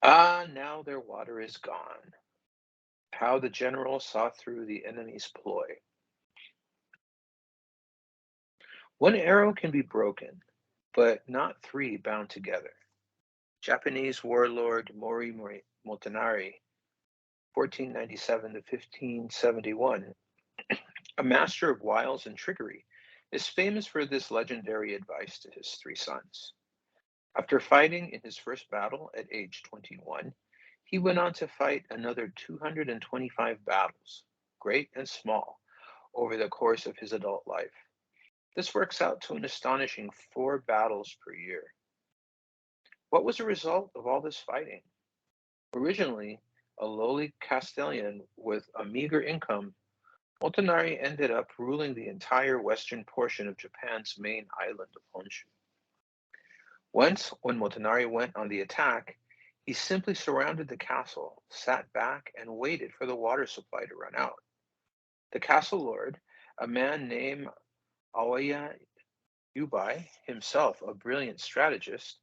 Ah, now their water is gone. How the general saw through the enemy's ploy. One arrow can be broken, but not three bound together. Japanese warlord Mori Motonari, 1497 to 1571, a master of wiles and trickery, is famous for this legendary advice to his three sons. After fighting in his first battle at age 21, he went on to fight another 225 battles, great and small, over the course of his adult life. This works out to an astonishing 4 battles per year. What was the result of all this fighting? Originally a lowly Castellan with a meager income, Motonari ended up ruling the entire western portion of Japan's main island of Honshu. Once, when Motonari went on the attack, he simply surrounded the castle, sat back, and waited for the water supply to run out. The castle lord, a man named Aoya Yubai, himself a brilliant strategist,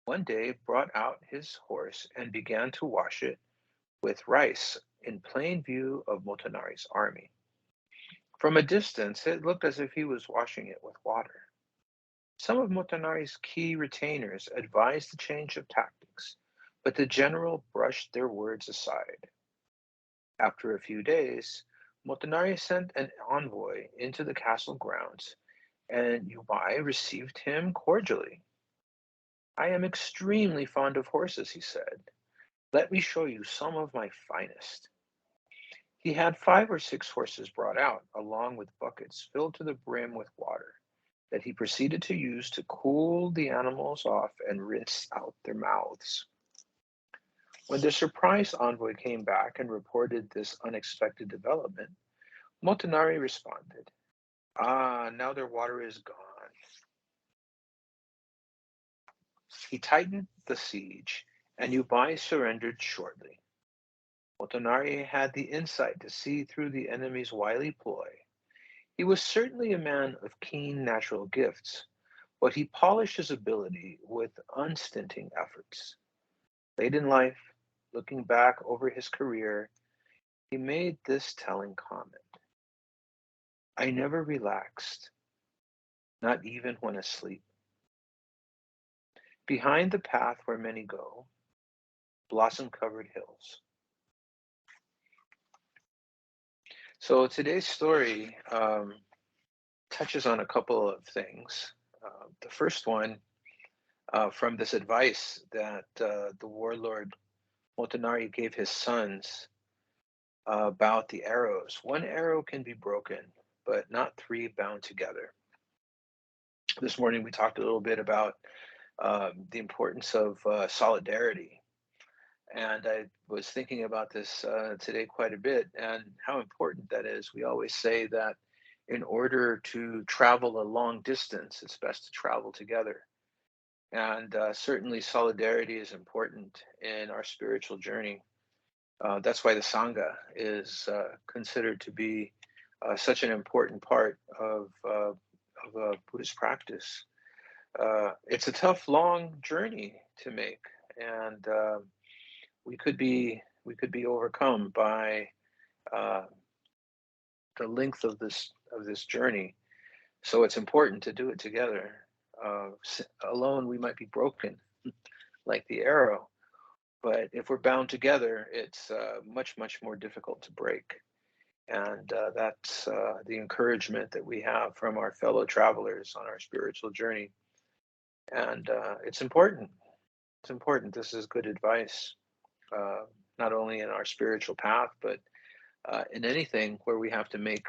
one day brought out his horse and began to wash it with rice in plain view of Motonari's army. From a distance, it looked as if he was washing it with water. Some of Motonari's key retainers advised the change of tactics, but the general brushed their words aside. After a few days, Motonari sent an envoy into the castle grounds, and Yubai received him cordially. I am extremely fond of horses, he said. Let me show you some of my finest. He had 5 or 6 horses brought out, along with buckets filled to the brim with water, that he proceeded to use to cool the animals off and rinse out their mouths. When the surprised envoy came back and reported this unexpected development, Motonari responded, Ah, now their water is gone. He tightened the siege, and Yubai surrendered shortly. Motonari had the insight to see through the enemy's wily ploy. He was certainly a man of keen natural gifts, but he polished his ability with unstinting efforts. Late in life, looking back over his career, he made this telling comment: I never relaxed, not even when asleep. Behind the path where many go, blossom covered hills. So today's story touches on a couple of things. The first one, from this advice that the warlord Motonari gave his sons about the arrows. One arrow can be broken, but not three bound together. This morning we talked a little bit about the importance of solidarity. And I was thinking about this today quite a bit and how important that is. We always say that in order to travel a long distance, it's best to travel together. And certainly solidarity is important in our spiritual journey. That's why the Sangha is considered to be such an important part of Buddhist practice. It's a tough, long journey to make, and we could be overcome by uh, the length of this journey. So it's important to do it together. Alone, we might be broken, like the arrow. But if we're bound together, it's much more difficult to break. And that's the encouragement that we have from our fellow travelers on our spiritual journey. And it's important. It's important. This is good advice, uh, not only in our spiritual path, but in anything where we have to make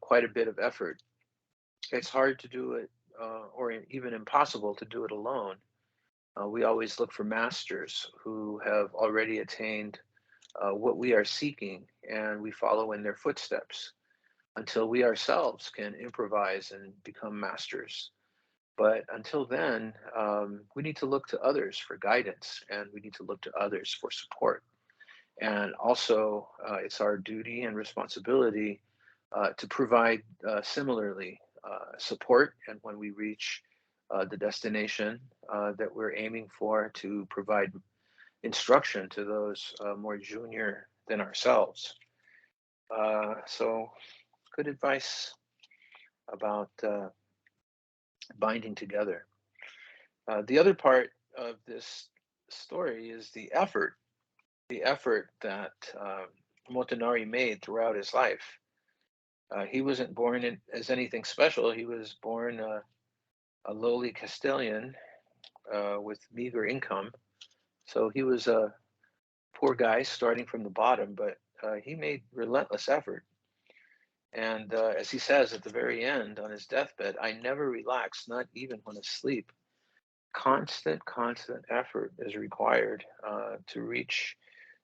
quite a bit of effort. It's hard to do it, or even impossible to do it alone. We always look for masters who have already attained what we are seeking, and we follow in their footsteps until we ourselves can improvise and become masters. But until then, we need to look to others for guidance, and we need to look to others for support. And also, it's our duty and responsibility to provide similarly support, and when we reach the destination that we're aiming for, to provide instruction to those more junior than ourselves. So good advice about binding together. The other part of this story is the effort that Motonari made throughout his life. He wasn't born as anything special. He was born a lowly Castilian with meager income. So he was a poor guy starting from the bottom, but he made relentless effort. And as he says at the very end on his deathbed, I never relaxed, not even when asleep. Constant effort is required to reach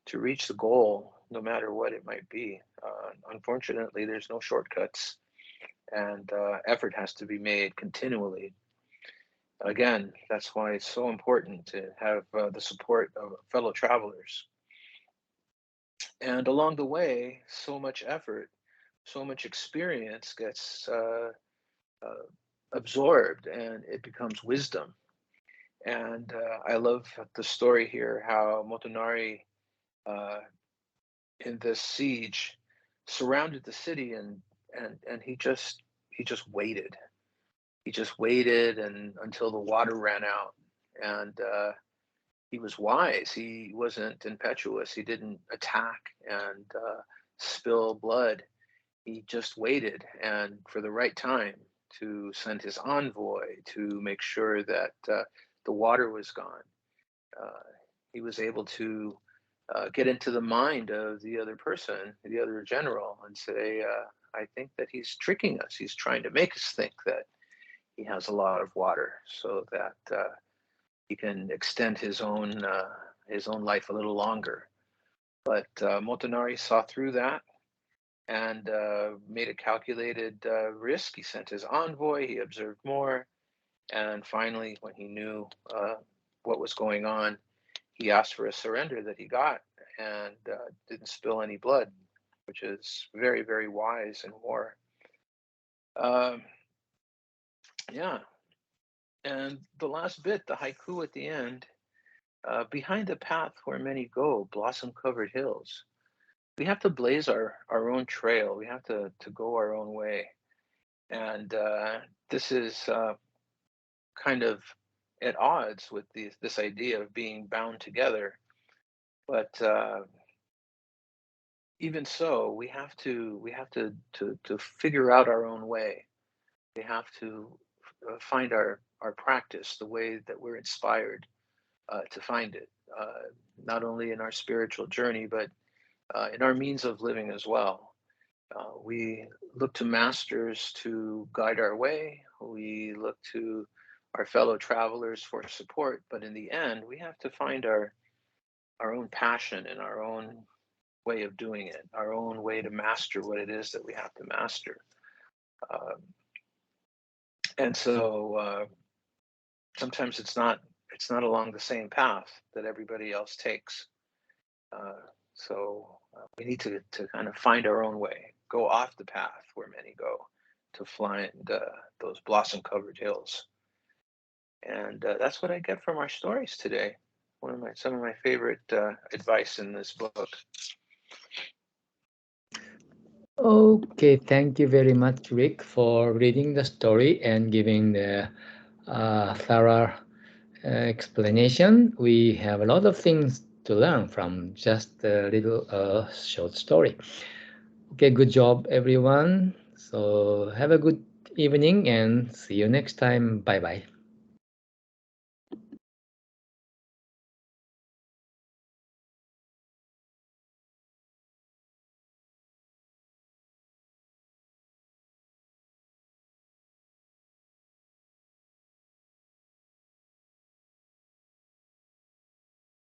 the goal, no matter what it might be. Unfortunately, there's no shortcuts, and effort has to be made continually. Again, that's why it's so important to have the support of fellow travelers. And along the way, so much effort, so much experience gets absorbed, and it becomes wisdom. And I love the story here, how Motonari in this siege surrounded the city, and he just waited. He just waited and until the water ran out, and he was wise. He wasn't impetuous. He didn't attack and spill blood. He just waited, and for the right time to send his envoy to make sure that the water was gone. He was able to get into the mind of the other person, the other general, and say, I think that he's tricking us. He's trying to make us think that he has a lot of water so that he can extend his own life a little longer. But Motonari saw through that and made a calculated risk. He sent his envoy, he observed more, and finally, when he knew what was going on, he asked for a surrender that he got, and didn't spill any blood, which is very, very wise in war. Yeah, and the last bit, the haiku at the end, behind the path where many go, blossom-covered hills. We have to blaze our own trail. We have to go our own way. And this is kind of at odds with this idea of being bound together. But even so, we have to figure out our own way. We have to find our practice, the way that we're inspired to find it, not only in our spiritual journey, but in our means of living as well. We look to masters to guide our way. We look to our fellow travelers for support, but in the end, we have to find our own passion and our own way of doing it, our own way to master what it is that we have to master. And so sometimes it's not along the same path that everybody else takes. So we need to kind of find our own way, go off the path where many go, to find those blossom-covered hills. And that's what I get from our stories today. Some of my favorite advice in this book. Okay, thank you very much, Rick, for reading the story and giving the thorough explanation. We have a lot of things to learn from just a little short story. Okay, good job, everyone. So have a good evening and see you next time. Bye bye.